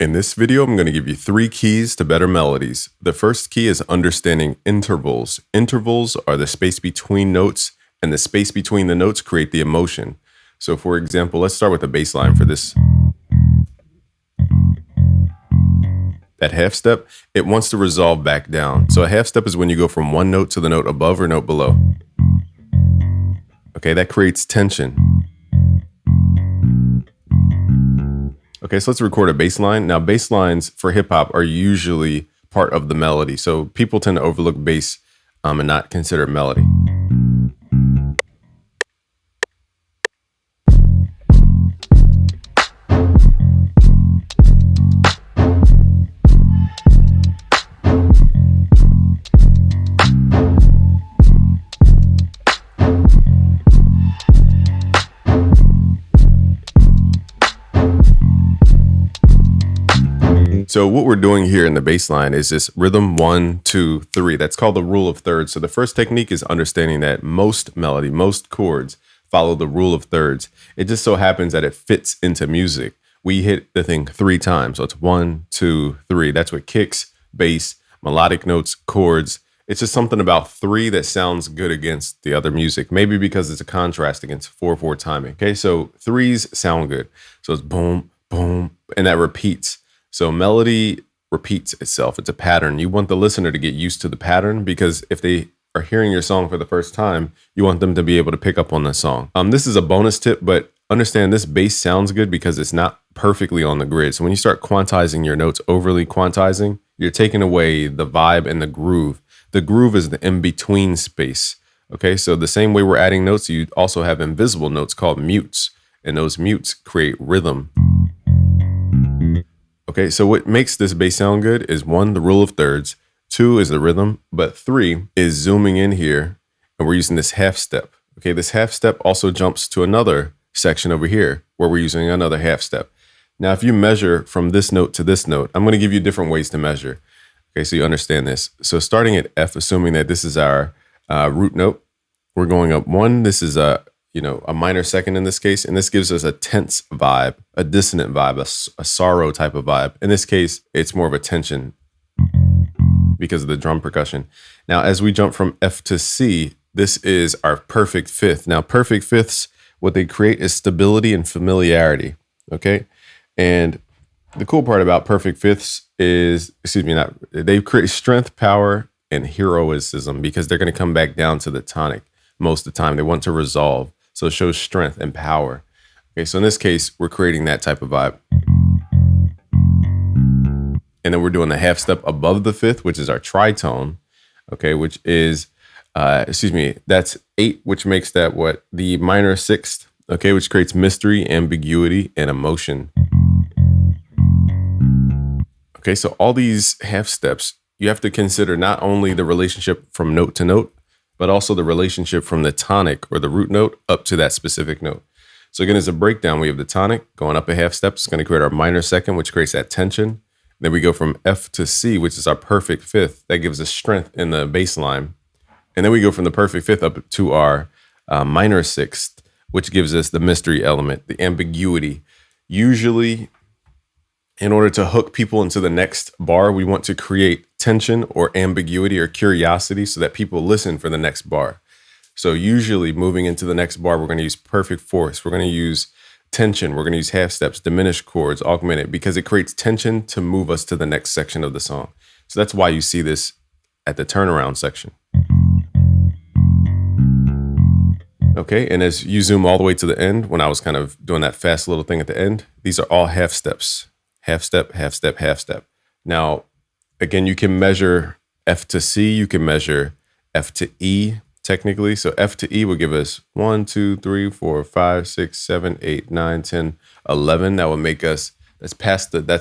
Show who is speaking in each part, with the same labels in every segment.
Speaker 1: In this video, I'm going to give you 3 keys to better melodies. The first key is understanding intervals. Intervals are the space between notes, and the space between the notes create the emotion. So for example, let's start with the bass line for this. That half step, it wants to resolve back down. So a half step is when you go from one note to the note above or note below. Okay, that creates tension. Okay, so let's record a bass line. Now, bass lines for hip hop are usually part of the melody. So people tend to overlook bass and not consider melody. So what we're doing here in the bass line is this rhythm 1, 2, 3. That's called the rule of thirds. So the first technique is understanding that most melody, most chords follow the rule of thirds. It just so happens that it fits into music. We hit the thing 3 times. So it's 1, 2, 3. That's what kicks, bass, melodic notes, chords. It's just something about 3 that sounds good against the other music. Maybe because it's a contrast against 4/4 timing. Okay, so 3s sound good. So it's boom, boom, and that repeats. So melody repeats itself. It's a pattern. You want the listener to get used to the pattern because if they are hearing your song for the first time, you want them to be able to pick up on the song. This is a bonus tip, but understand this bass sounds good because it's not perfectly on the grid. So when you start quantizing your notes, overly quantizing, you're taking away the vibe and the groove. The groove is the in-between space. Okay, so the same way we're adding notes, you also have invisible notes called mutes, and those mutes create rhythm. Okay, so what makes this bass sound good is 1, the rule of thirds, 2 is the rhythm, but 3 is zooming in here, and we're using this half step. Okay, this half step also jumps to another section over here where we're using another half step. Now, if you measure from this note to this note, I'm going to give you different ways to measure. Okay, so you understand this. So starting at F, assuming that this is our root note, we're going up 1. This is a minor second in this case, and this gives us a tense vibe, a dissonant vibe, a sorrow type of vibe. In this case, it's more of a tension because of the drum percussion. Now, as we jump from F to C, this is our perfect fifth. Now, perfect fifths, what they create is stability and familiarity, okay? And the cool part about perfect fifths is, they create strength, power, and heroism because they're going to come back down to the tonic most of the time. They want to resolve. So it shows strength and power. Okay, so in this case, we're creating that type of vibe. And then we're doing the half step above the fifth, which is our tritone. Okay, which is, that's 8, which makes that what? The minor sixth, okay, which creates mystery, ambiguity, and emotion. Okay, so all these half steps, you have to consider not only the relationship from note to note, but also the relationship from the tonic or the root note up to that specific note. So again, as a breakdown, we have the tonic going up a half step. It's going to create our minor second, which creates that tension. Then we go from F to C, which is our perfect fifth. That gives us strength in the bass line. And then we go from the perfect fifth up to our minor sixth, which gives us the mystery element, the ambiguity. Usually, in order to hook people into the next bar, we want to create tension or ambiguity or curiosity so that people listen for the next bar. So usually moving into the next bar, we're going to use perfect fourths. We're going to use tension. We're going to use half steps, diminished chords, augmented, because it creates tension to move us to the next section of the song. So that's why you see this at the turnaround section. Okay, and as you zoom all the way to the end, when I was kind of doing that fast little thing at the end, these are all half steps. Half step, half step, half step. Now, again, you can measure F to C, you can measure F to E technically. So F to E will give us 1, 2, 3, 4, 5, 6, 7, 8, 9, 10, 11. That will make us, that's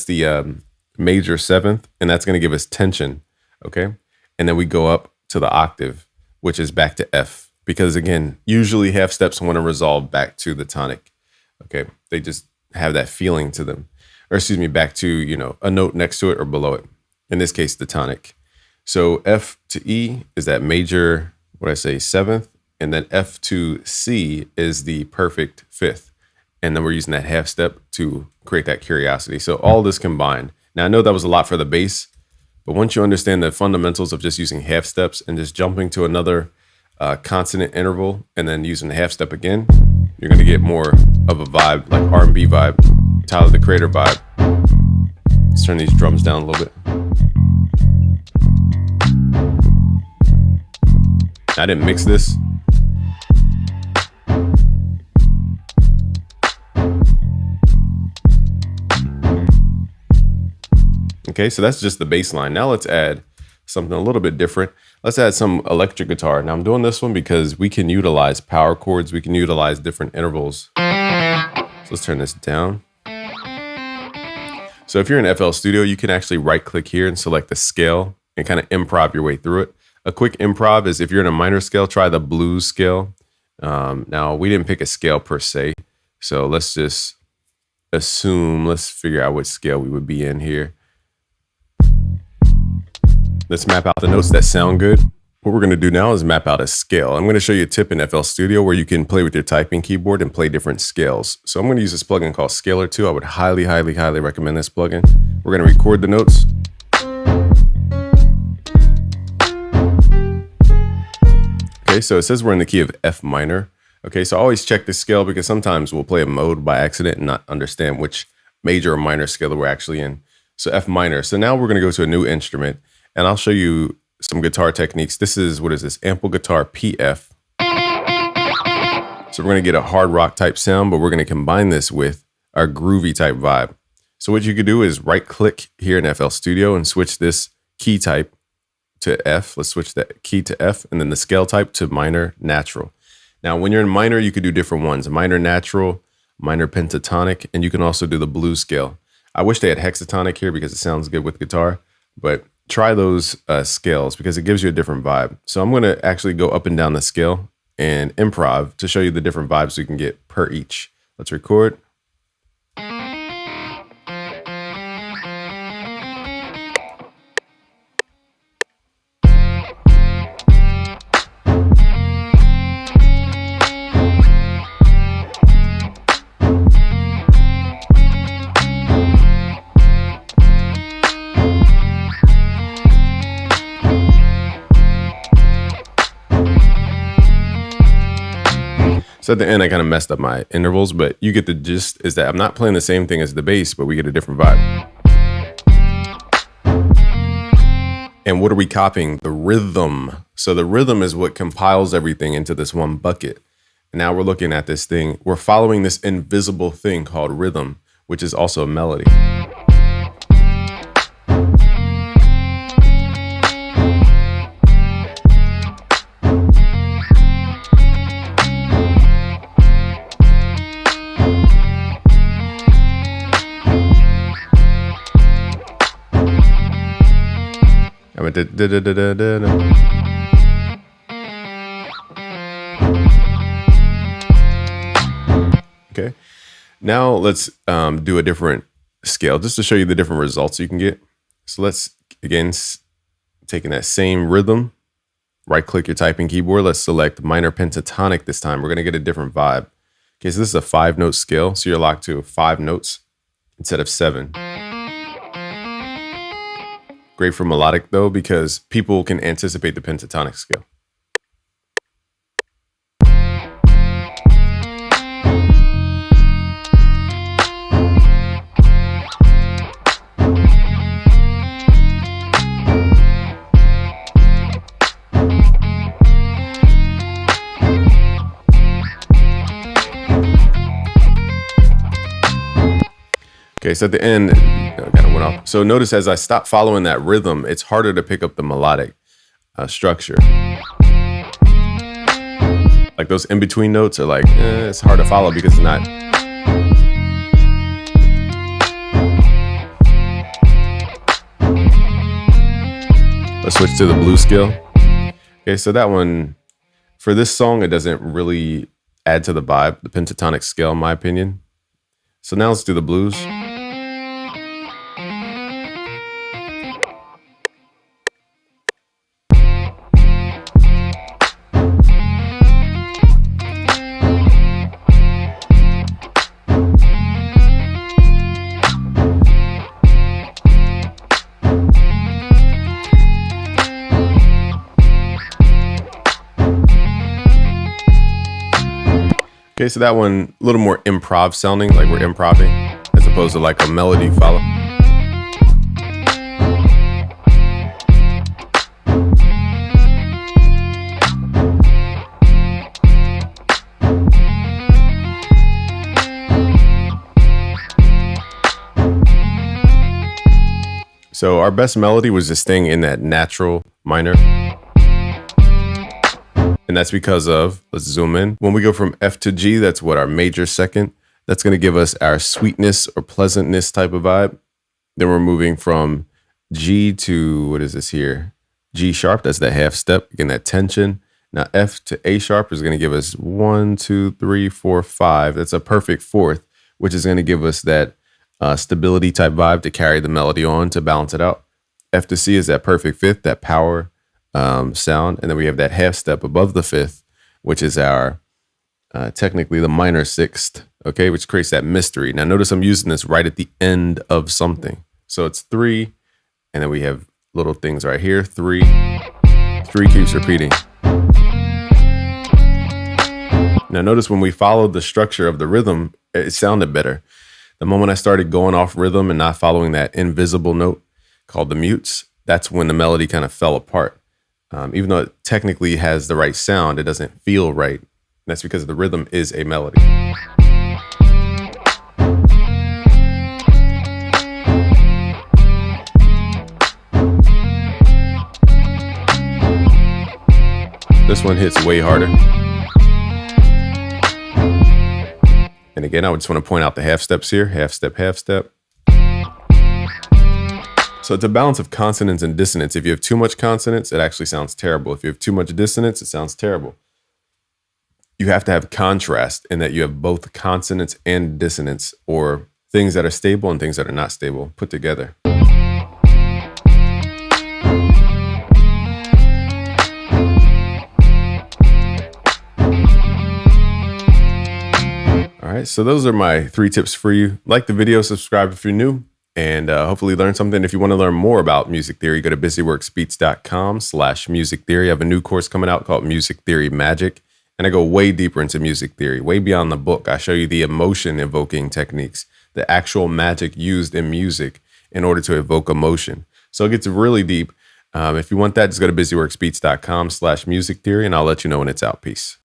Speaker 1: the major seventh, and that's going to give us tension, okay? And then we go up to the octave, which is back to F, because again, usually half steps want to resolve back to the tonic, okay? They just have that feeling to them. Back to, a note next to it or below it. In this case, the tonic. So F to E is that major, seventh, and then F to C is the perfect fifth. And then we're using that half step to create that curiosity. So all this combined. Now I know that was a lot for the bass, but once you understand the fundamentals of just using half steps and just jumping to another consonant interval and then using the half step again, you're going to get more of a vibe, like R&B vibe, Tyler the Creator vibe. Let's turn these drums down a little bit. I didn't mix this. Okay, so that's just the bass line. Now let's add something a little bit different. Let's add some electric guitar. Now I'm doing this one because we can utilize power chords. We can utilize different intervals. So let's turn this down. So if you're in FL Studio, you can actually right click here and select the scale and kind of improv your way through it. A quick improv is if you're in a minor scale, try the blues scale. Now we didn't pick a scale per se. So let's just assume, let's figure out what scale we would be in here. Let's map out the notes that sound good. What we're going to do now is map out a scale. I'm going to show you a tip in FL Studio where you can play with your typing keyboard and play different scales. So I'm going to use this plugin called Scalar 2. I would highly, highly, highly recommend this plugin. We're going to record the notes. Okay, so it says we're in the key of F minor. Okay, so I always check this scale because sometimes we'll play a mode by accident and not understand which major or minor scale we're actually in. So F minor. So now we're going to go to a new instrument. And I'll show you some guitar techniques. This is, what is this? Ample Guitar PF. So we're going to get a hard rock type sound, but we're going to combine this with our groovy type vibe. So what you could do is right click here in FL Studio and switch this key type to F. Let's switch that key to F and then the scale type to minor natural. Now, when you're in minor, you could do different ones. Minor natural, minor pentatonic, and you can also do the blues scale. I wish they had hexatonic here because it sounds good with guitar, but try those scales because it gives you a different vibe. So I'm going to actually go up and down the scale and improv to show you the different vibes you can get per each. Let's record. So at the end, I kind of messed up my intervals, but you get the gist is that I'm not playing the same thing as the bass, but we get a different vibe. And what are we copying? The rhythm. So the rhythm is what compiles everything into this one bucket. And now we're looking at this thing. We're following this invisible thing called rhythm, which is also a melody. Okay, now let's do a different scale just to show you the different results you can get. So let's, again, taking that same rhythm, right click your typing keyboard. Let's select minor pentatonic this time. We're going to get a different vibe. Okay, so this is a 5-note scale. So you're locked to 5 notes instead of 7. Great for melodic though, because people can anticipate the pentatonic scale. Okay, so at the end, kind of went off. So notice as I stop following that rhythm, it's harder to pick up the melodic structure. Like those in-between notes are like, it's hard to follow because it's not. Let's switch to the blues scale. Okay, so that one, for this song, it doesn't really add to the vibe, the pentatonic scale, in my opinion. So now let's do the blues. Okay, so that one a little more improv sounding, like we're improving, as opposed to like a melody follow. So our best melody was just staying in that natural minor. And that's because of, let's zoom in. When we go from F to G, that's what our major second. That's going to give us our sweetness or pleasantness type of vibe. Then we're moving from G to, what is this here? G sharp, that's that half step, again, that tension. Now F to A sharp is going to give us 1, 2, 3, 4, 5. That's a perfect fourth, which is going to give us that stability type vibe to carry the melody on to balance it out. F to C is that perfect fifth, that power sound. And then we have that half step above the fifth, which is our technically the minor sixth, okay, which creates that mystery. Now notice I'm using this right at the end of something. So it's 3, and then we have little things right here, 3. 3 keeps repeating. Now notice when we followed the structure of the rhythm, it sounded better. The moment I started going off rhythm and not following that invisible note called the mutes, that's when the melody kind of fell apart. Even though it technically has the right sound, it doesn't feel right. That's because the rhythm is a melody. This one hits way harder. And again, I just want to point out the half steps here. Half step, half step. So it's a balance of consonance and dissonance. If you have too much consonance, it actually sounds terrible. If you have too much dissonance, it sounds terrible. You have to have contrast in that you have both consonance and dissonance, or things that are stable and things that are not stable put together. All right, so those are my 3 tips for you. Like the video, subscribe if you're new, and hopefully learn something. If you want to learn more about music theory, go to busyworksbeats.com/music theory. I have a new course coming out called Music Theory Magic, and I go way deeper into music theory, way beyond the book. I show you the emotion evoking techniques, the actual magic used in music in order to evoke emotion. So it gets really deep. If you want that, just go to busyworksbeats.com/music theory, and I'll let you know when it's out. Peace.